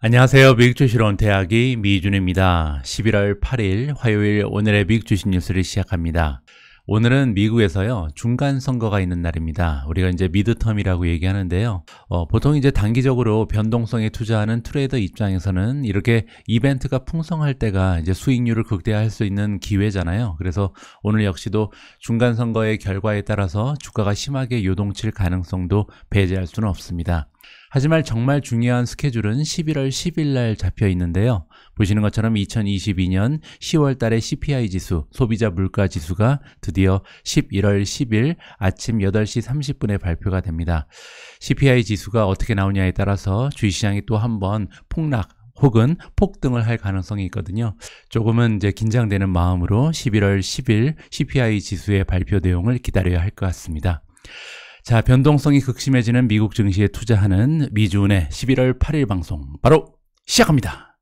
안녕하세요. 미국 주식론 대학이 미준입니다. 11월 8일 화요일 오늘의 미국 주식 뉴스를 시작합니다. 오늘은 미국에서요, 중간 선거가 있는 날입니다. 우리가 이제 미드텀이라고 얘기하는데요. 보통 이제 단기적으로 변동성에 투자하는 트레이더 입장에서는 이렇게 이벤트가 풍성할 때가 이제 수익률을 극대화할 수 있는 기회잖아요. 그래서 오늘 역시도 중간 선거의 결과에 따라서 주가가 심하게 요동칠 가능성도 배제할 수는 없습니다. 하지만 정말 중요한 스케줄은 11월 10일 날 잡혀 있는데요. 보시는 것처럼 2022년 10월 달의 CPI 지수, 소비자 물가 지수가 드디어 11월 10일 아침 8시 30분에 발표가 됩니다. CPI 지수가 어떻게 나오냐에 따라서 주식시장이 또 한번 폭락 혹은 폭등을 할 가능성이 있거든요. 조금은 이제 긴장되는 마음으로 11월 10일 CPI 지수의 발표 내용을 기다려야 할 것 같습니다. 자, 변동성이 극심해지는 미국 증시에 투자하는 미주은의 11월 8일 방송 바로 시작합니다.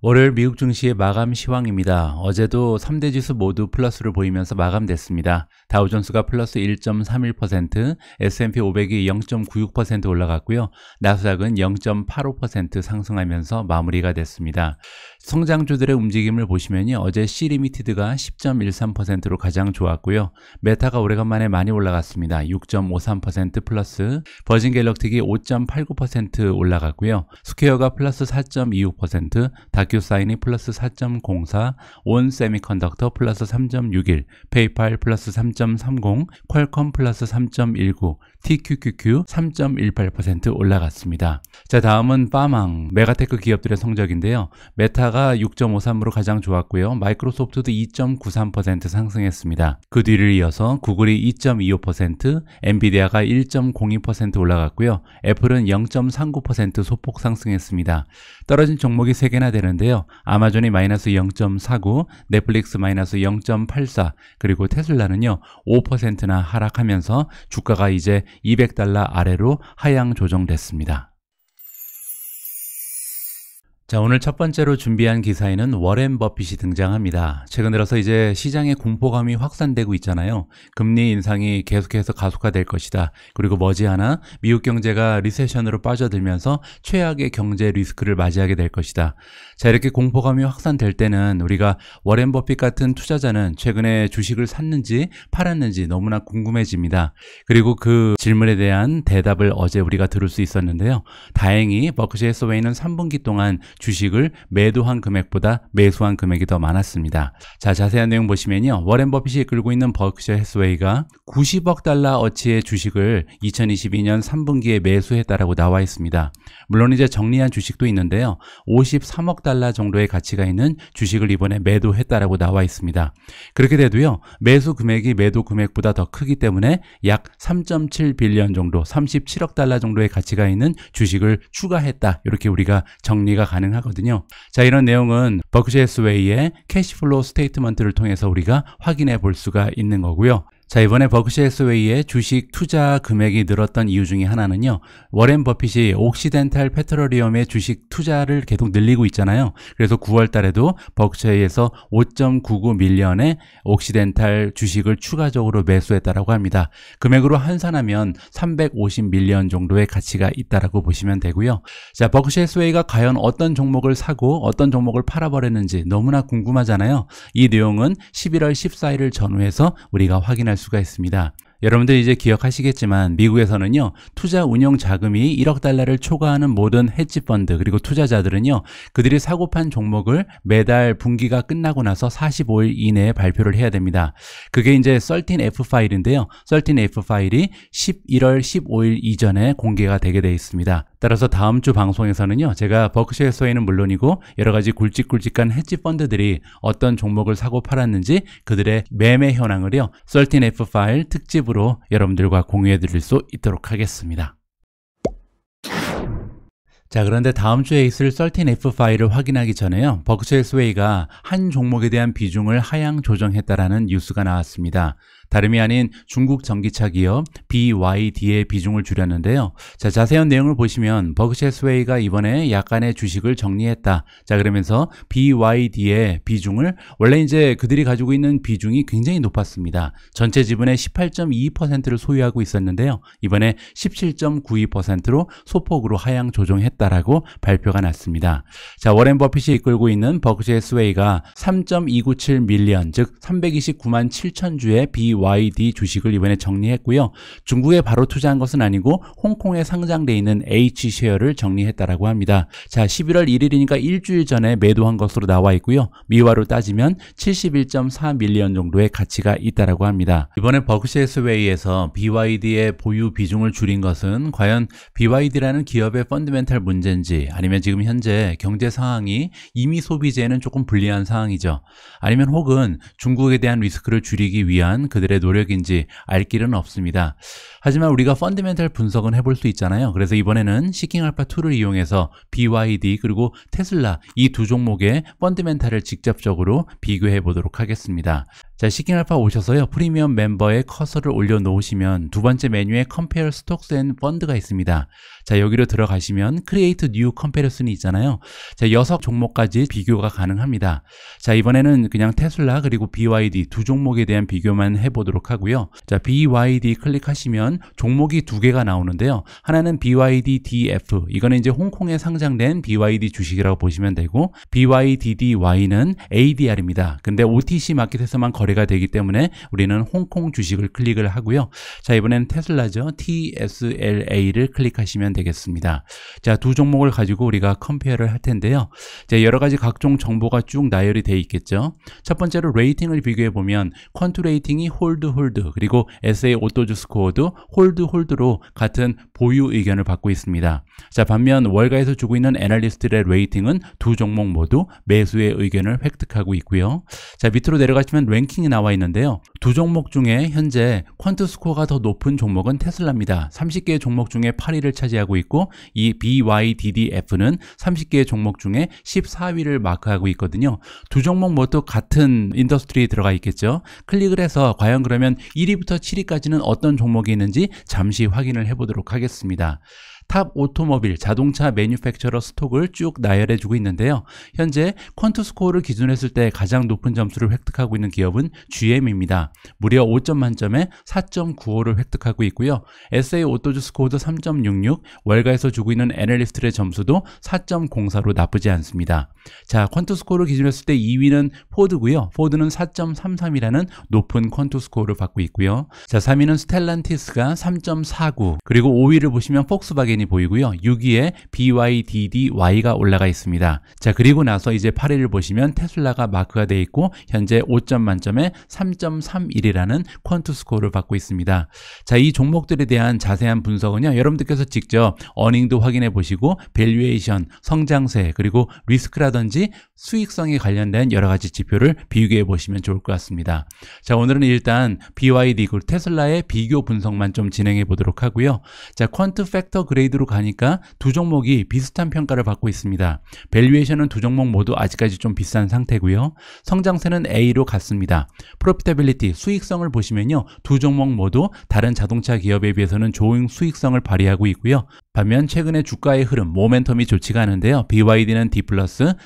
월요일 미국 증시의 마감 시황입니다. 어제도 3대 지수 모두 플러스를 보이면서 마감됐습니다. 다우존스가 플러스 1.31%, S&P 500이 0.96% 올라갔고요. 나스닥은 0.85% 상승하면서 마무리가 됐습니다. 성장주들의 움직임을 보시면요, 어제 C리미티드가 10.13%로 가장 좋았고요. 메타가 오래간만에 많이 올라갔습니다. 6.53% 플러스, 버진 갤럭틱이 5.89% 올라갔고요. 스퀘어가 플러스 4.26%, 다큐사인이 플러스 4.04, 온 세미컨덕터 플러스 3.61, 페이팔 플러스 3.30, 퀄컴 플러스 3.19, TQQQ 3.18% 올라갔습니다. 자, 다음은 파망, 메가테크 기업들의 성적인데요. 메타가 6.53으로 가장 좋았고요. 마이크로소프트도 2.93% 상승했습니다. 그 뒤를 이어서 구글이 2.25%, 엔비디아가 1.02% 올라갔고요. 애플은 0.39% 소폭 상승했습니다. 떨어진 종목이 3개나 되는데요. 아마존이 마이너스 0.49, 넷플릭스 마이너스 0.84, 그리고 테슬라는요 5%나 하락하면서 주가가 이제 $200 아래로 하향 조정됐습니다. 자, 오늘 첫 번째로 준비한 기사에는 워렌 버핏이 등장합니다. 최근 들어서 이제 시장의 공포감이 확산되고 있잖아요. 금리 인상이 계속해서 가속화될 것이다. 그리고 머지않아 미국 경제가 리세션으로 빠져들면서 최악의 경제 리스크를 맞이하게 될 것이다. 자, 이렇게 공포감이 확산될 때는 우리가 워렌 버핏 같은 투자자는 최근에 주식을 샀는지 팔았는지 너무나 궁금해집니다. 그리고 그 질문에 대한 대답을 어제 우리가 들을 수 있었는데요. 다행히 버크셔 해서웨이는 3분기 동안 주식을 매도한 금액보다 매수한 금액이 더 많았습니다. 자, 자세한 내용 보시면요. 워렌 버핏이 이끌고 있는 버크셔 해서웨이가 90억 달러 어치의 주식을 2022년 3분기에 매수했다라고 나와 있습니다. 물론 이제 정리한 주식도 있는데요. 53억 달러 정도의 가치가 있는 주식을 이번에 매도했다라고 나와 있습니다. 그렇게 돼도요. 매수 금액이 매도 금액보다 더 크기 때문에 약 3.7빌리언 정도, 37억 달러 정도의 가치가 있는 주식을 추가했다. 이렇게 우리가 정리가 가능하거든요. 자, 이런 내용은 버크셔 해서웨이의 캐시플로우 스테이트먼트를 통해서 우리가 확인해 볼 수가 있는 거고요. 자, 이번에 버크셔 해서웨이의 주식 투자 금액이 늘었던 이유 중에 하나는요. 워렌 버핏이 옥시덴탈 페트롤리엄의 주식 투자를 계속 늘리고 있잖아요. 그래서 9월 달에도 버크셔에서 5.99 밀리언의 옥시덴탈 주식을 추가적으로 매수했다라고 합니다. 금액으로 환산하면 350 밀리언 정도의 가치가 있다라고 보시면 되고요. 자, 버크셔 해서웨이가 과연 어떤 종목을 사고 어떤 종목을 팔아버렸는지 너무나 궁금하잖아요. 이 내용은 11월 14일을 전후해서 우리가 확인할 수가 있습니다. 여러분들 이제 기억하시겠지만 미국에서는요, 투자 운용 자금이 1억 달러를 초과하는 모든 헤지펀드 그리고 투자자들은요, 그들이 사고 판 종목을 매달 분기가 끝나고 나서 45일 이내에 발표를 해야 됩니다. 그게 이제 13F 파일인데요. 13F 파일이 11월 15일 이전에 공개가 되게 되어 있습니다. 따라서 다음 주 방송에서는요, 제가 버크셔 해서웨이는 물론이고 여러 가지 굵직굵직한 헤지펀드들이 어떤 종목을 사고 팔았는지 그들의 매매 현황을요, 13F 파일 특집으로 여러분들과 공유해 드릴 수 있도록 하겠습니다. 자, 그런데 다음 주에 있을 13F 파일을 확인하기 전에요. 버크셔 해서웨이가 한 종목에 대한 비중을 하향 조정했다라는 뉴스가 나왔습니다. 다름이 아닌 중국 전기차 기업 BYD의 비중을 줄였는데요. 자, 자세한 내용을 보시면 버크셔 해서웨이가 이번에 약간의 주식을 정리했다. 자, 그러면서 BYD의 비중을 원래 이제 그들이 가지고 있는 비중이 굉장히 높았습니다. 전체 지분의 18.22%를 소유하고 있었는데요. 이번에 17.92%로 소폭으로 하향 조정했다라고 발표가 났습니다. 자, 워렌 버핏이 이끌고 있는 버크셔 해서웨이가 3.297 밀리언, 즉 329만 7천 주의 BYD 주식을 이번에 정리했고요. 중국에 바로 투자한 것은 아니고 홍콩에 상장돼 있는 H쉐어를 정리했다라고 합니다. 자, 11월 1일이니까 일주일 전에 매도한 것으로 나와 있고요. 미화로 따지면 71.4 밀리언 정도의 가치가 있다라고 합니다. 이번에 버크셔 해서웨이에서 BYD의 보유 비중을 줄인 것은 과연 BYD라는 기업의 펀더멘탈 문제인지, 아니면 지금 현재 경제 상황이 이미 소비재에는 조금 불리한 상황이죠. 아니면 혹은 중국에 대한 리스크를 줄이기 위한 그들의 노력인지 알 길은 없습니다. 하지만 우리가 펀더멘탈 분석은 해볼 수 있잖아요. 그래서 이번에는 시킹알파2를 이용해서 BYD 그리고 테슬라 이 두 종목의 펀더멘탈을 직접적으로 비교해 보도록 하겠습니다. 자, 시킹알파 오셔서요, 프리미엄 멤버의 커서를 올려놓으시면 두 번째 메뉴에 Compare Stocks and Fund가 있습니다. 자, 여기로 들어가시면 Create New Comparison이 있잖아요. 자, 6 종목까지 비교가 가능합니다. 자, 이번에는 그냥 테슬라 그리고 BYD 두 종목에 대한 비교만 해보도록 하고요. 자, BYD 클릭하시면 종목이 두 개가 나오는데요. 하나는 BYD DF, 이거는 이제 홍콩에 상장된 BYD 주식이라고 보시면 되고, BYDDY는 ADR입니다. 근데 OTC 마켓에서만 거래가 되기 때문에 우리는 홍콩 주식을 클릭을 하고요. 자, 이번에는 테슬라죠. TSLA를 클릭하시면 되겠습니다. 자, 두 종목을 가지고 우리가 컴페어를 할 텐데요. 자, 여러 가지 각종 정보가 쭉 나열이 되어 있겠죠. 첫 번째로 레이팅을 비교해 보면 퀀투 레이팅이 홀드 그리고 SA 오토즈 스코어도 홀드로 같은 보유 의견을 받고 있습니다. 자, 반면 월가에서 주고 있는 애널리스트의 레이팅은 두 종목 모두 매수의 의견을 획득하고 있고요. 자, 밑으로 내려가시면 랭킹이 나와 있는데요. 두 종목 중에 현재 퀀트 스코어가 더 높은 종목은 테슬라입니다. 30개의 종목 중에 8위를 차지하고 있고, 이 BYDDF는 30개의 종목 중에 14위를 마크하고 있거든요. 두 종목 모두 같은 인더스트리에 들어가 있겠죠. 클릭을 해서 과연 그러면 1위부터 7위까지는 어떤 종목이 있는지 잠시 확인을 해보도록 하겠습니다. 탑 오토모빌 자동차 매뉴팩처러 스톡을 쭉 나열해 주고 있는데요. 현재 퀀트 스코어를 기준으로 했을 때 가장 높은 점수를 획득하고 있는 기업은 GM입니다. 무려 5점 만점에 4.95를 획득하고 있고요. SA 오토즈 스코어도 3.66, 월가에서 주고 있는 애널리스트의 점수도 4.04로 나쁘지 않습니다. 자, 퀀트 스코어를 기준으로 했을 때 2위는 포드고요. 포드는 4.33이라는 높은 퀀트 스코어를 받고 있고요. 자, 3위는 스텔란티스가 3.49, 그리고 5위를 보시면 폭스바겐 이 보이고요. 6위에 BYDDY가 올라가 있습니다. 자, 그리고 나서 이제 8위를 보시면 테슬라가 마크가 되어 있고, 현재 5점 만점에 3.31이라는 퀀트 스코어를 받고 있습니다. 자, 이 종목들에 대한 자세한 분석은요, 여러분들께서 직접 어닝도 확인해 보시고, 밸류에이션, 성장세, 그리고 리스크라든지 수익성에 관련된 여러 가지 지표를 비교해 보시면 좋을 것 같습니다. 자, 오늘은 일단 BYD 그리고 테슬라의 비교 분석만 좀 진행해 보도록 하고요. 자, 퀀트 팩터 그레이드로 가니까 두 종목이 비슷한 평가를 받고 있습니다. 밸류에이션은 두 종목 모두 아직까지 좀 비싼 상태고요. 성장세는 A로 갔습니다. 프로피타빌리티, 수익성을 보시면요, 두 종목 모두 다른 자동차 기업에 비해서는 좋은 수익성을 발휘하고 있고요. 반면 최근에 주가의 흐름, 모멘텀이 좋지가 않은데요. BYD는 D+,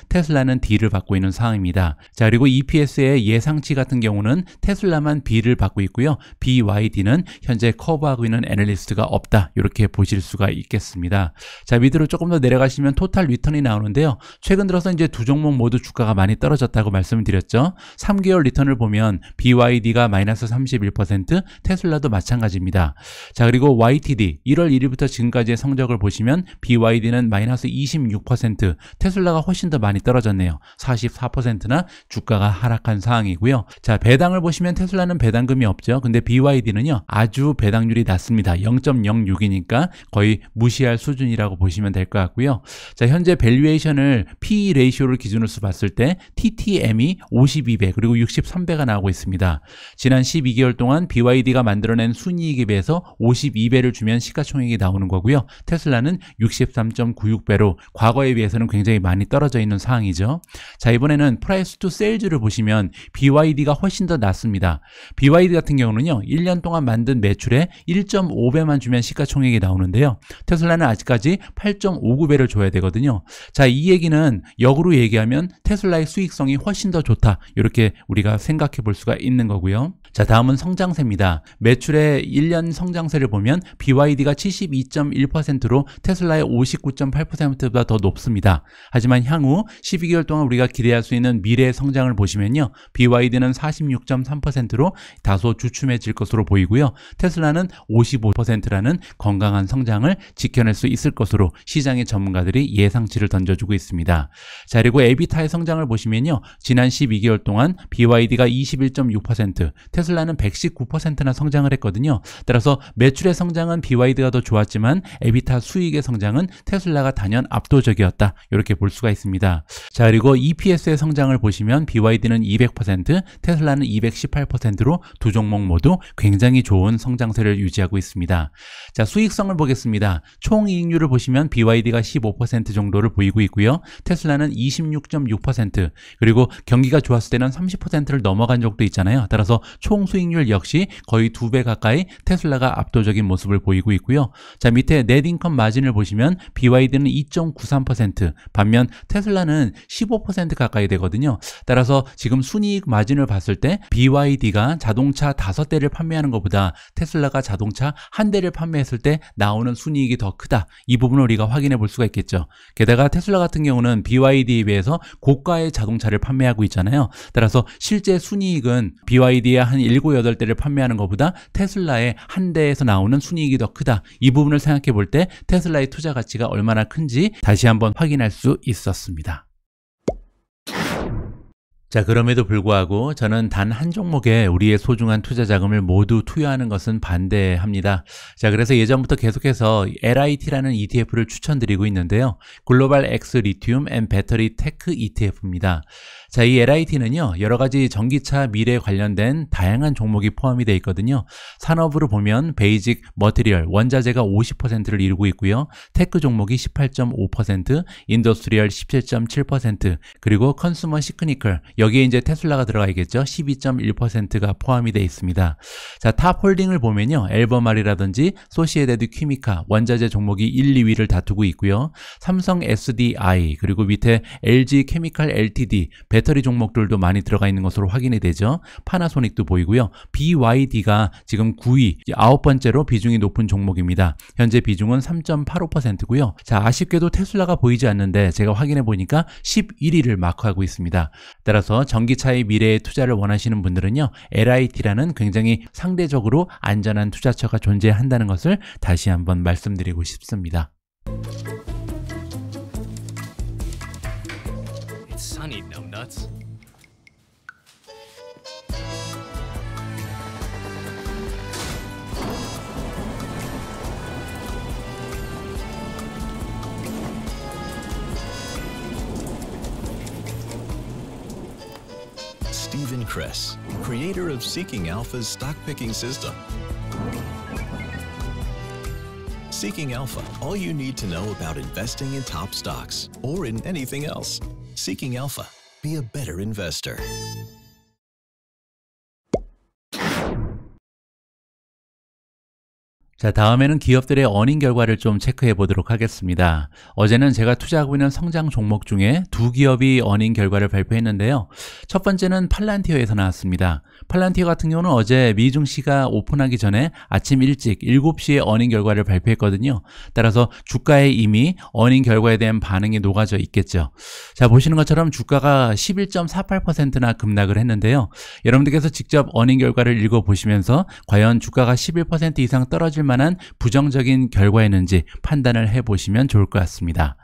테슬라는 D를 받고 있는 상황입니다. 자, 그리고 EPS의 예상치 같은 경우는 테슬라만 B를 받고 있고요. BYD는 현재 커버하고 있는 애널리스트가 없다, 이렇게 보실 수가 있겠습니다. 자, 밑으로 조금 더 내려가시면 토탈 리턴이 나오는데요. 최근 들어서 이제 두 종목 모두 주가가 많이 떨어졌다고 말씀을 드렸죠. 3개월 리턴을 보면 BYD가 마이너스 31%, 테슬라도 마찬가지입니다. 자, 그리고 YTD 1월 1일부터 지금까지의 성적을 보시면 BYD는 마이너스 26%, 테슬라가 훨씬 더 많이 떨어졌네요. 44%나 주가가 하락한 상황이고요. 자, 배당을 보시면 테슬라는 배당금이 없죠. 근데 BYD는요, 아주 배당률이 낮습니다. 0.06이니까 거의 무시할 수준이라고 보시면 될 것 같고요. 자, 현재 밸류에이션을 PE 레이쇼를 기준으로 봤을 때 TTM이 52배 그리고 63배가 나오고 있습니다. 지난 12개월 동안 BYD가 만들어낸 순이익에 비해서 52배를 주면 시가총액이 나오는 거고요. 테슬라는 63.96배로 과거에 비해서는 굉장히 많이 떨어져 있는 상황이죠. 자, 이번에는 프라이스 투 세일즈를 보시면 BYD가 훨씬 더 낮습니다. BYD 같은 경우는요, 1년 동안 만든 매출의 1.5배만 주면 시가총액이 나오는데요. 테슬라는 아직까지 8.59배를 줘야 되거든요. 자, 이 얘기는 역으로 얘기하면 테슬라의 수익성이 훨씬 더 좋다, 이렇게 우리가 생각해 볼 수가 있는 거고요. 자, 다음은 성장세입니다. 매출의 1년 성장세를 보면 BYD가 72.1%로 테슬라의 59.8%보다 더 높습니다. 하지만 향후 12개월 동안 우리가 기대할 수 있는 미래의 성장을 보시면요, BYD는 46.3%로 다소 주춤해질 것으로 보이고요. 테슬라는 55%라는 건강한 성장을 지켜낼 수 있을 것으로 시장의 전문가들이 예상치를 던져주고 있습니다. 자, 그리고 에비타의 성장을 보시면요, 지난 12개월 동안 BYD가 21.6%, 테슬라는 119%나 성장을 했거든요. 따라서 매출의 성장은 BYD가 더 좋았지만 에비타 수익의 성장은 테슬라가 단연 압도적이었다, 이렇게 볼 수가 있습니다. 자, 그리고 EPS의 성장을 보시면 BYD는 200%, 테슬라는 218%로 두 종목 모두 굉장히 좋은 성장세를 유지하고 있습니다. 자, 수익성을 보겠습니다. 총이익률을 보시면 BYD가 15% 정도를 보이고 있고요. 테슬라는 26.6%, 그리고 경기가 좋았을 때는 30%를 넘어간 적도 있잖아요. 따라서 총 수익률 역시 거의 2배 가까이 테슬라가 압도적인 모습을 보이고 있고요. 자, 밑에 넷인컴 마진을 보시면 BYD는 2.93%, 반면 테슬라는 15% 가까이 되거든요. 따라서 지금 순이익 마진을 봤을 때 BYD가 자동차 5대를 판매하는 것보다 테슬라가 자동차 1대를 판매했을 때 나오는 순이익이 더 크다, 이 부분을 우리가 확인해 볼 수가 있겠죠. 게다가 테슬라 같은 경우는 BYD에 비해서 고가의 자동차를 판매하고 있잖아요. 따라서 실제 순이익은 BYD의 한 7, 8대를 판매하는 것보다 테슬라의 한 대에서 나오는 순이익이 더 크다, 이 부분을 생각해 볼 때 테슬라의 투자 가치가 얼마나 큰지 다시 한번 확인할 수 있었습니다. 자, 그럼에도 불구하고 저는 단 한 종목에 우리의 소중한 투자 자금을 모두 투여하는 것은 반대합니다. 자, 그래서 예전부터 계속해서 LIT라는 ETF를 추천드리고 있는데요. 글로벌 X 리튬 앤 배터리 테크 ETF입니다. 자, 이 LIT는요, 여러 가지 전기차 미래에 관련된 다양한 종목이 포함이 되어 있거든요. 산업으로 보면 베이직 머티리얼, 원자재가 50%를 이루고 있고요. 테크 종목이 18.5%, 인더스트리얼 17.7%, 그리고 컨슈머 시크니컬, 여기에 이제 테슬라가 들어가 있겠죠. 12.1%가 포함이 되어 있습니다. 자, 탑 홀딩을 보면요, 엘버말이라든지 소시에데드 퀴미카, 원자재 종목이 1, 2위를 다투고 있고요. 삼성 SDI, 그리고 밑에 LG 케미칼 LTD, 배터리 종목들도 많이 들어가 있는 것으로 확인이 되죠. 파나소닉도 보이고요. BYD가 지금 9위, 9번째로 비중이 높은 종목입니다. 현재 비중은 3.85%고요. 자, 아쉽게도 테슬라가 보이지 않는데 제가 확인해 보니까 11위를 마크하고 있습니다. 따라서 전기차의 미래에 투자를 원하시는 분들은요, LIT라는 굉장히 상대적으로 안전한 투자처가 존재한다는 것을 다시 한번 말씀드리고 싶습니다. Sunny numbnuts. Stephen Kress, creator of Seeking Alpha's stock picking system. Seeking Alpha, all you need to know about investing in top stocks or in anything else. Seeking Alpha, be a better investor. 자, 다음에는 기업들의 어닝 결과를 좀 체크해 보도록 하겠습니다. 어제는 제가 투자하고 있는 성장 종목 중에 두 기업이 어닝 결과를 발표했는데요. 첫 번째는 팔란티어에서 나왔습니다. 팔란티어 같은 경우는 어제 미증시가 오픈하기 전에 아침 일찍 7시에 어닝 결과를 발표했거든요. 따라서 주가에 이미 어닝 결과에 대한 반응이 녹아져 있겠죠. 자, 보시는 것처럼 주가가 11.48%나 급락을 했는데요. 여러분들께서 직접 어닝 결과를 읽어보시면서 과연 주가가 11% 이상 떨어질 만한 부정적인 결과였는지 판단을 해보시면 좋을 것 같습니다.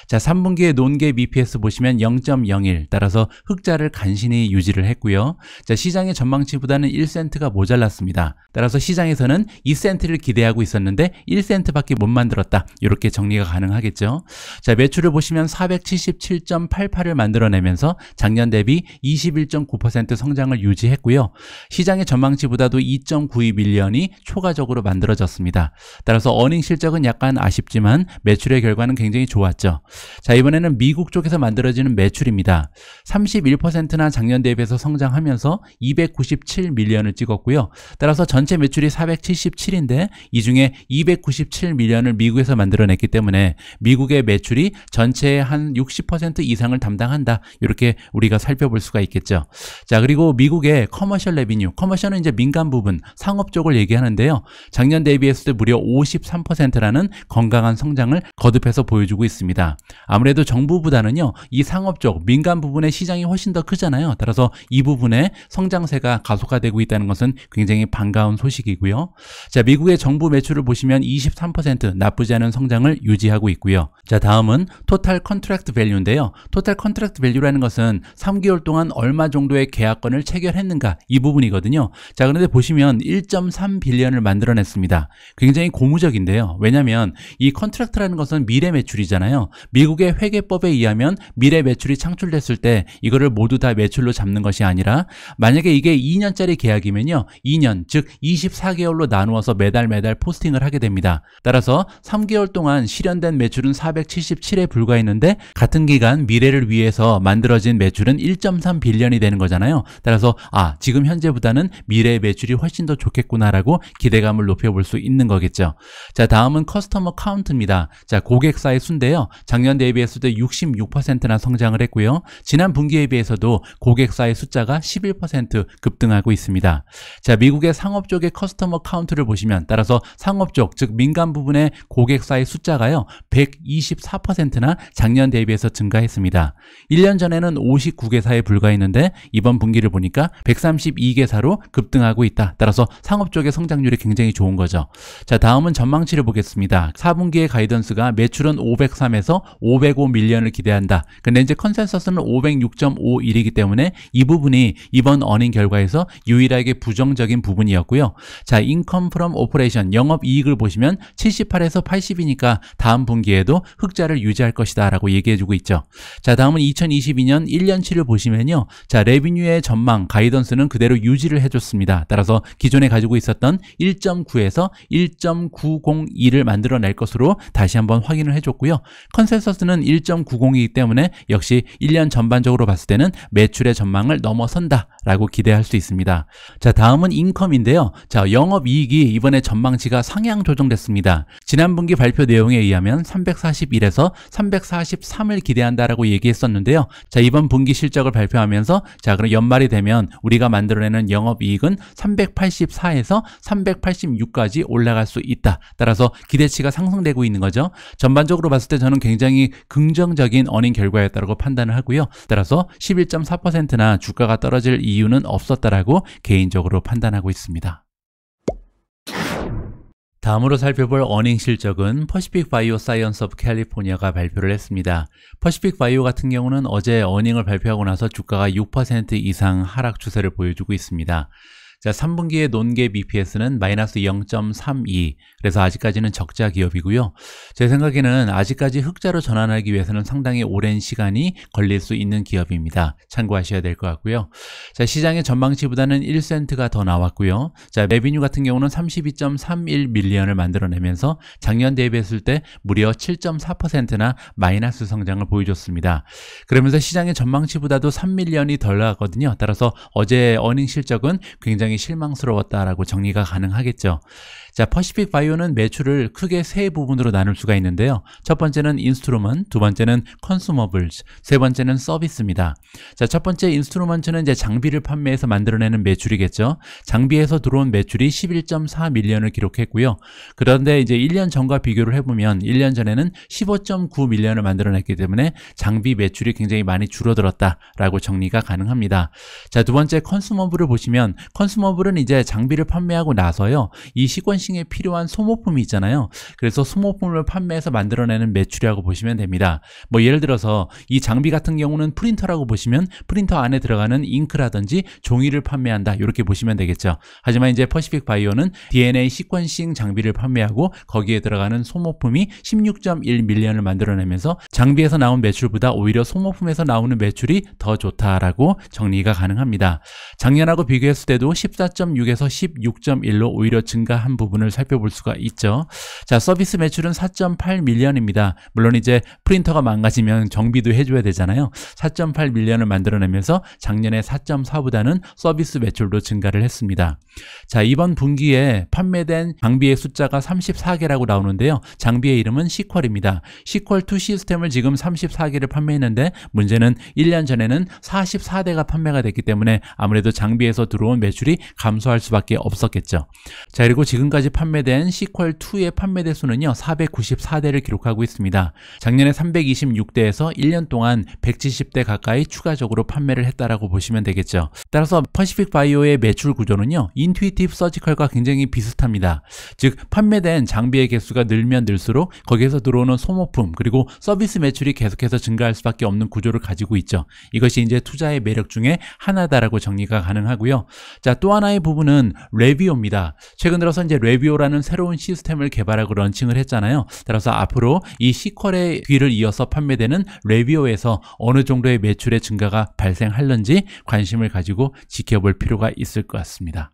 자, 3분기의 논갭 EPS 보시면 0.01, 따라서 흑자를 간신히 유지를 했고요. 자, 시장의 전망치보다는 1센트가 모자랐습니다. 따라서 시장에서는 2센트를 기대하고 있었는데 1센트밖에 못 만들었다. 이렇게 정리가 가능하겠죠. 자, 매출을 보시면 477.88을 만들어내면서 작년 대비 21.9% 성장을 유지했고요. 시장의 전망치보다도 2.92밀리언이 초과적으로 만들어졌습니다. 따라서 어닝 실적은 약간 아쉽지만 매출의 결과는 굉장히 좋았죠. 자, 이번에는 미국 쪽에서 만들어지는 매출입니다. 31%나 작년 대비해서 성장하면서 297밀리언을 찍었고요. 따라서 전체 매출이 477인데 이 중에 297밀리언을 미국에서 만들어냈기 때문에 미국의 매출이 전체의 한 60% 이상을 담당한다. 이렇게 우리가 살펴볼 수가 있겠죠. 자, 그리고 미국의 커머셜 레비뉴, 커머셜은 이제 민간 부분, 상업 쪽을 얘기하는데요. 작년 대비했을 때 무려 53%라는 건강한 성장을 거듭해서 보여주고 있습니다. 아무래도 정부보다는요, 이 상업 쪽, 민간 부분의 시장이 훨씬 더 크잖아요. 따라서 이 부분의 성장세가 가속화되고 있다는 것은 굉장히 반가운 소식이고요. 자, 미국의 정부 매출을 보시면 23% 나쁘지 않은 성장을 유지하고 있고요. 자, 다음은 토탈 컨트랙트 밸류인데요. 토탈 컨트랙트 밸류라는 것은 3개월 동안 얼마 정도의 계약건을 체결했는가, 이 부분이거든요. 자, 그런데 보시면 1.3빌리언을 만들어냈습니다. 굉장히 고무적인데요. 왜냐하면 이 컨트랙트라는 것은 미래 매출이잖아요. 미국의 회계법에 의하면 미래 매출이 창출됐을 때 이거를 모두 다 매출로 잡는 것이 아니라, 만약에 이게 2년짜리 계약이면요, 2년, 즉 24개월로 나누어서 매달 포스팅을 하게 됩니다. 따라서 3개월 동안 실현된 매출은 477에 불과했는데 같은 기간 미래를 위해서 만들어진 매출은 1.3빌리언이 되는 거잖아요. 따라서 지금 현재보다는 미래의 매출이 훨씬 더 좋겠구나라고 기대감을 높여볼 수 있는 거겠죠. 자, 다음은 커스터머 카운트입니다. 자, 고객사의 수인데요. 작년 대비했을 때 66%나 성장을 했고요. 지난 분기에 비해서도 고객사의 숫자가 11% 급등하고 있습니다. 자, 미국의 상업 쪽의 커스터머 카운트를 보시면, 따라서 상업 쪽, 즉 민간 부분의 고객사의 숫자가요, 124%나 작년 대비해서 증가했습니다. 1년 전에는 59개사에 불과했는데 이번 분기를 보니까 132개사로 급등하고 있다. 따라서 상업 쪽의 성장률이 굉장히 좋은 거죠. 자, 다음은 전망치를 보겠습니다. 4분기의 가이던스가 매출은 503에서 505밀리언을 기대한다. 근데 이제 컨센서스는 506.51이기 때문에 이 부분이 이번 어닝 결과에서 유일하게 부정적인 부분이었고요. 자, 인컴 프롬 오퍼레이션, 영업이익을 보시면 78에서 80이니까 다음 분기에도 흑자를 유지할 것이다 라고 얘기해주고 있죠. 자, 다음은 2022년 1년치를 보시면요. 자, 레비뉴의 전망, 가이던스는 그대로 유지를 해줬습니다. 따라서 기존에 가지고 있었던 1.9에서 1.902를 만들어낼 것으로 다시 한번 확인을 해줬고요. 컨센서스는 1.90이기 때문에 역시 1년 전반적으로 봤을 때는 매출의 전망을 넘어선다 라고 기대할 수 있습니다. 자, 다음은 인컴인데요. 자, 영업이익이 이번에 전망치가 상향 조정됐습니다. 지난 분기 발표 내용에 의하면 341에서 343을 기대한다라고 얘기했었는데요. 자, 이번 분기 실적을 발표하면서, 자, 그럼 연말이 되면 우리가 만들어내는 영업이익은 384에서 386까지 올라갈 수 있다. 따라서 기대치가 상승되고 있는 거죠. 전반적으로 봤을 때 저는 굉장히 긍정적인 어닝 결과였다고 판단을 하고요. 따라서 11.4%나 주가가 떨어질 이유는 없었다라고 개인적으로 판단하고 있습니다. 다음으로 살펴볼 어닝 실적은 퍼시픽 바이오 사이언스 오브 캘리포니아가 발표를 했습니다. 퍼시픽 바이오 같은 경우는 어제 어닝을 발표하고 나서 주가가 6% 이상 하락 추세를 보여주고 있습니다. 자, 3분기의 논갭 EPS는 마이너스 0.32, 그래서 아직까지는 적자 기업이고요. 제 생각에는 아직까지 흑자로 전환하기 위해서는 상당히 오랜 시간이 걸릴 수 있는 기업입니다. 참고하셔야 될 것 같고요. 자, 시장의 전망치보다는 1센트가 더 나왔고요. 자, 레비뉴 같은 경우는 32.31밀리언을 만들어내면서 작년 대비했을 때 무려 7.4%나 마이너스 성장을 보여줬습니다. 그러면서 시장의 전망치보다도 3밀리언이 덜 나왔거든요. 따라서 어제 어닝 실적은 굉장히 실망스러웠다라고 정리가 가능하겠죠. 자, 퍼시픽 바이오는 매출을 크게 세 부분으로 나눌 수가 있는데요. 첫 번째는 인스트루먼트, 두 번째는 컨슈머블스, 세 번째는 서비스입니다. 자, 첫 번째 인스트루먼트는 이제 장비를 판매해서 만들어내는 매출이겠죠. 장비에서 들어온 매출이 11.4밀리언을 기록했고요. 그런데 이제 1년 전과 비교를 해보면 1년 전에는 15.9밀리언을 만들어냈기 때문에 장비 매출이 굉장히 많이 줄어들었다라고 정리가 가능합니다. 자, 두 번째 컨슈머블을 보시면 컨슈머블은 이제 장비를 판매하고 나서요, 이 시퀀셜 시퀀싱에 필요한 소모품이 있잖아요. 그래서 소모품을 판매해서 만들어내는 매출이라고 보시면 됩니다. 뭐 예를 들어서 이 장비 같은 경우는 프린터라고 보시면 프린터 안에 들어가는 잉크라든지 종이를 판매한다, 이렇게 보시면 되겠죠. 하지만 이제 퍼시픽 바이오는 DNA 시퀀싱 장비를 판매하고 거기에 들어가는 소모품이 16.1밀리언을 만들어내면서 장비에서 나온 매출보다 오히려 소모품에서 나오는 매출이 더 좋다라고 정리가 가능합니다. 작년하고 비교했을 때도 14.6에서 16.1로 오히려 증가한 부분을 살펴볼 수가 있죠. 자, 서비스 매출은 4.8밀리언입니다. 물론 이제 프린터가 망가지면 정비도 해줘야 되잖아요. 4.8밀리언을 만들어내면서 작년에 4.4보다는 서비스 매출도 증가를 했습니다. 자, 이번 분기에 판매된 장비의 숫자가 34개라고 나오는데요. 장비의 이름은 시퀄입니다. 시퀄2 시스템을 지금 34개를 판매했는데 문제는 1년 전에는 44대가 판매가 됐기 때문에 아무래도 장비에서 들어온 매출이 감소할 수밖에 없었겠죠. 자, 그리고 지금까지 판매된 시퀄2의 판매 대수는요 494대를 기록하고 있습니다. 작년에 326대에서 1년 동안 170대 가까이 추가적으로 판매를 했다라고 보시면 되겠죠. 따라서 퍼시픽 바이오의 매출 구조는요 인투이티브 서지컬과 굉장히 비슷합니다. 즉 판매된 장비의 개수가 늘면 늘수록 거기에서 들어오는 소모품 그리고 서비스 매출이 계속해서 증가할 수밖에 없는 구조를 가지고 있죠. 이것이 이제 투자의 매력 중에 하나다라고 정리가 가능하고요. 자, 또 하나의 부분은 레비오입니다. 최근 들어서 이제 레비오라는 새로운 시스템을 개발하고 런칭을 했잖아요. 따라서 앞으로 이 시퀄의 뒤를 이어서 판매되는 레비오에서 어느 정도의 매출의 증가가 발생할는지 관심을 가지고 지켜볼 필요가 있을 것 같습니다.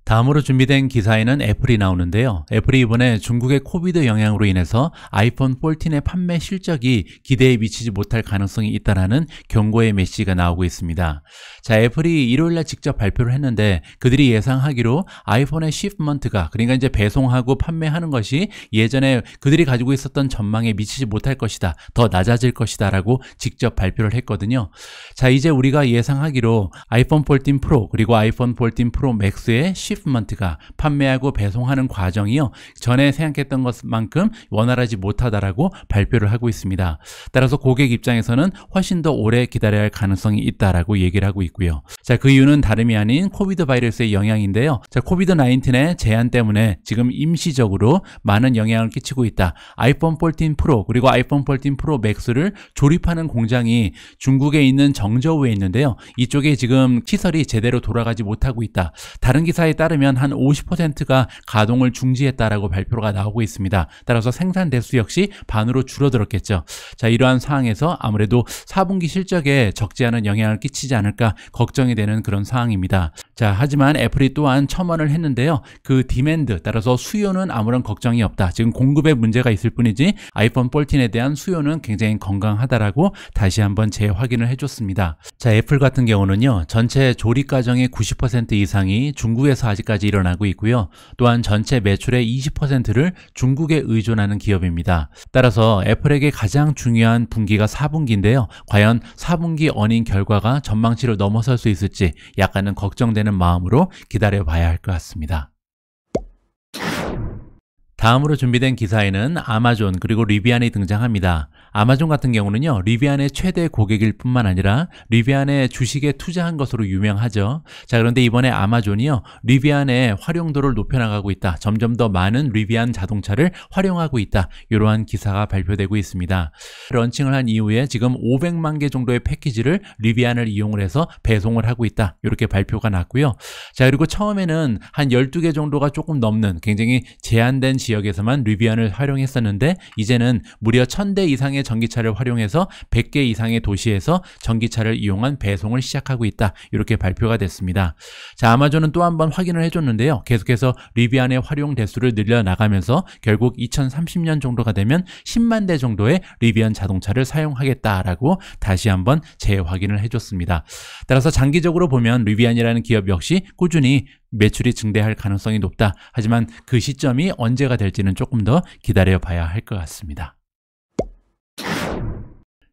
다음으로 준비된 기사에는 애플이 나오는데요. 애플이 이번에 중국의 코비드 영향으로 인해서 아이폰 14의 판매 실적이 기대에 미치지 못할 가능성이 있다라는 경고의 메시지가 나오고 있습니다. 자, 애플이 일요일날 직접 발표를 했는데 그들이 예상하기로 아이폰의 shipment가 그러니까 이제 배송하고 판매하는 것이 예전에 그들이 가지고 있었던 전망에 미치지 못할 것이다, 더 낮아질 것이다 라고 직접 발표를 했거든요. 자, 이제 우리가 예상하기로 아이폰 14 프로 그리고 아이폰 14 프로 맥스의 shipment가 판매하고 배송하는 과정이요 전에 생각했던 것만큼 원활하지 못하다라고 발표를 하고 있습니다. 따라서 고객 입장에서는 훨씬 더 오래 기다려야 할 가능성이 있다라고 얘기를 하고 있고요. 자, 그 이유는 다름이 아닌 코비드 바이러스의 영향인데요. 자, 코비드 19의 제한 때문에 지금 임시적으로 많은 영향을 끼치고 있다. 아이폰 14 프로 그리고 아이폰 14 프로 맥스를 조립하는 공장이 중국에 있는 정저우에 있는데요. 이쪽에 지금 시설이 제대로 돌아가지 못하고 있다. 다른 기사에 따르면 한 50%가 가동을 중지했다라고 발표가 나오고 있습니다. 따라서 생산 대수 역시 반으로 줄어들었겠죠. 자, 이러한 상황에서 아무래도 4분기 실적에 적지 않은 영향을 끼치지 않을까 걱정이 되는 그런 상황입니다. 자, 하지만 애플이 또한 첨언을 했는데요. 그 디맨드, 따라서 수요는 아무런 걱정이 없다. 지금 공급에 문제가 있을 뿐이지 아이폰 14에 대한 수요는 굉장히 건강하다라고 다시 한번 재확인을 해줬습니다. 자, 애플 같은 경우는요. 전체 조립 과정의 90% 이상이 중국에서 아직까지 일어나고 있고요. 또한 전체 매출의 20%를 중국에 의존하는 기업입니다. 따라서 애플에게 가장 중요한 분기가 4분기인데요. 과연 4분기 어닝 결과가 전망치를 넘어설 수 있을지 약간은 걱정되는 마음으로 기다려봐야 할 것 같습니다. 다음으로 준비된 기사에는 아마존 그리고 리비안이 등장합니다. 아마존 같은 경우는요, 리비안의 최대 고객일 뿐만 아니라 리비안의 주식에 투자한 것으로 유명하죠. 자, 그런데 이번에 아마존이요, 리비안의 활용도를 높여나가고 있다. 점점 더 많은 리비안 자동차를 활용하고 있다. 이러한 기사가 발표되고 있습니다. 런칭을 한 이후에 지금 500만 개 정도의 패키지를 리비안을 이용을 해서 배송을 하고 있다. 이렇게 발표가 났고요. 자, 그리고 처음에는 한 12개 정도가 조금 넘는 굉장히 제한된 지역에서만 리비안을 활용했었는데 이제는 무려 1000대 이상의 전기차를 활용해서 100개 이상의 도시에서 전기차를 이용한 배송을 시작하고 있다. 이렇게 발표가 됐습니다. 자, 아마존은 또 한 번 확인을 해줬는데요. 계속해서 리비안의 활용 대수를 늘려나가면서 결국 2030년 정도가 되면 10만 대 정도의 리비안 자동차를 사용하겠다라고 다시 한번 재확인을 해줬습니다. 따라서 장기적으로 보면 리비안이라는 기업 역시 꾸준히 매출이 증대할 가능성이 높다. 하지만 그 시점이 언제가 될지는 조금 더 기다려 봐야 할 것 같습니다.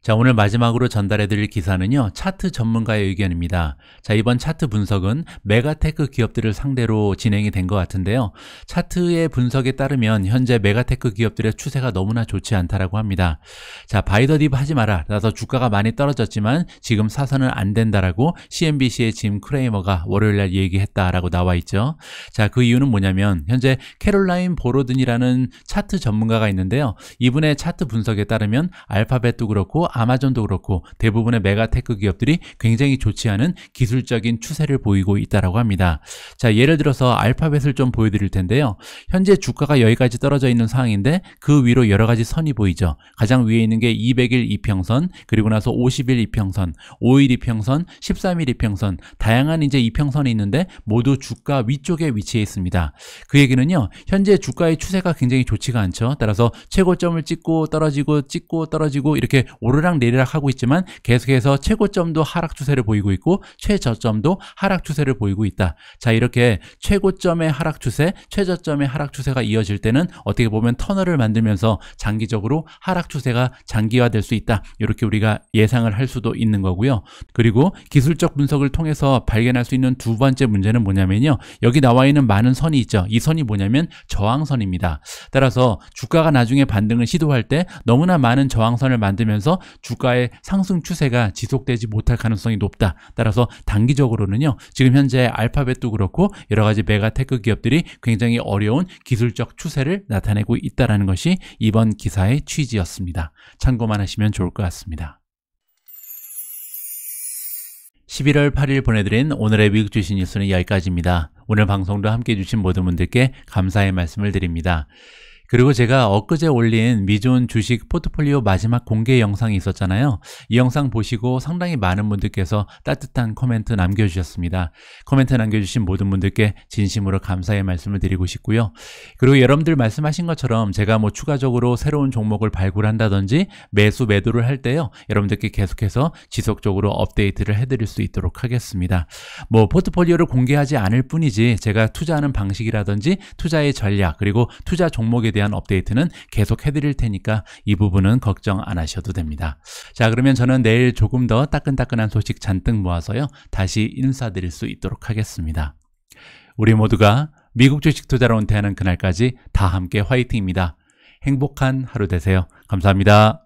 자, 오늘 마지막으로 전달해드릴 기사는요, 차트 전문가의 의견입니다. 자, 이번 차트 분석은 메가테크 기업들을 상대로 진행이 된 것 같은데요. 차트의 분석에 따르면 현재 메가테크 기업들의 추세가 너무나 좋지 않다라고 합니다. 자, 바이 더 딥 하지 마라. 나서 주가가 많이 떨어졌지만 지금 사서는 안 된다라고 CNBC의 짐 크레이머가 월요일날 얘기했다라고 나와 있죠. 자, 그 이유는 뭐냐면 현재 캐롤라인 보로든이라는 차트 전문가가 있는데요. 이분의 차트 분석에 따르면 알파벳도 그렇고 아마존도 그렇고 대부분의 메가테크 기업들이 굉장히 좋지 않은 기술적인 추세를 보이고 있다라고 합니다. 자, 예를 들어서 알파벳을 좀 보여드릴 텐데요. 현재 주가가 여기까지 떨어져 있는 상황인데 그 위로 여러 가지 선이 보이죠. 가장 위에 있는 게 200일 이평선, 그리고 나서 50일 이평선, 5일 이평선, 13일 이평선, 다양한 이제 이평선이 있는데 모두 주가 위쪽에 위치해 있습니다. 그 얘기는요, 현재 주가의 추세가 굉장히 좋지가 않죠. 따라서 최고점을 찍고 떨어지고 이렇게 오르락 내리락 하고 있지만 계속해서 최고점도 하락 추세를 보이고 있고 최저점도 하락 추세를 보이고 있다. 자, 이렇게 최고점의 하락 추세, 최저점의 하락 추세가 이어질 때는 어떻게 보면 터널을 만들면서 장기적으로 하락 추세가 장기화될 수 있다. 이렇게 우리가 예상을 할 수도 있는 거고요. 그리고 기술적 분석을 통해서 발견할 수 있는 두 번째 문제는 뭐냐면요, 여기 나와 있는 많은 선이 있죠. 이 선이 뭐냐면 저항선입니다. 따라서 주가가 나중에 반등을 시도할 때 너무나 많은 저항선을 만들면서 주가의 상승 추세가 지속되지 못할 가능성이 높다. 따라서 단기적으로는요, 지금 현재 알파벳도 그렇고 여러 가지 메가테크 기업들이 굉장히 어려운 기술적 추세를 나타내고 있다는 것이 이번 기사의 취지였습니다. 참고만 하시면 좋을 것 같습니다. 11월 8일 보내드린 오늘의 미국 주식 뉴스는 여기까지입니다. 오늘 방송도 함께해 주신 모든 분들께 감사의 말씀을 드립니다. 그리고 제가 엊그제 올린 미존 주식 포트폴리오 마지막 공개 영상이 있었잖아요. 이 영상 보시고 상당히 많은 분들께서 따뜻한 코멘트 남겨주셨습니다. 코멘트 남겨주신 모든 분들께 진심으로 감사의 말씀을 드리고 싶고요. 그리고 여러분들 말씀하신 것처럼 제가 뭐 추가적으로 새로운 종목을 발굴한다든지 매도를 할 때요, 여러분들께 계속해서 지속적으로 업데이트를 해드릴 수 있도록 하겠습니다. 뭐 포트폴리오를 공개하지 않을 뿐이지 제가 투자하는 방식이라든지 투자의 전략, 그리고 투자 종목에 대한 업데이트는 계속 해드릴 테니까 이 부분은 걱정 안 하셔도 됩니다. 자, 그러면 저는 내일 조금 더 따끈따끈한 소식 잔뜩 모아서요, 다시 인사드릴 수 있도록 하겠습니다. 우리 모두가 미국 주식 투자로 은퇴하는 그날까지 다 함께 화이팅입니다. 행복한 하루 되세요. 감사합니다.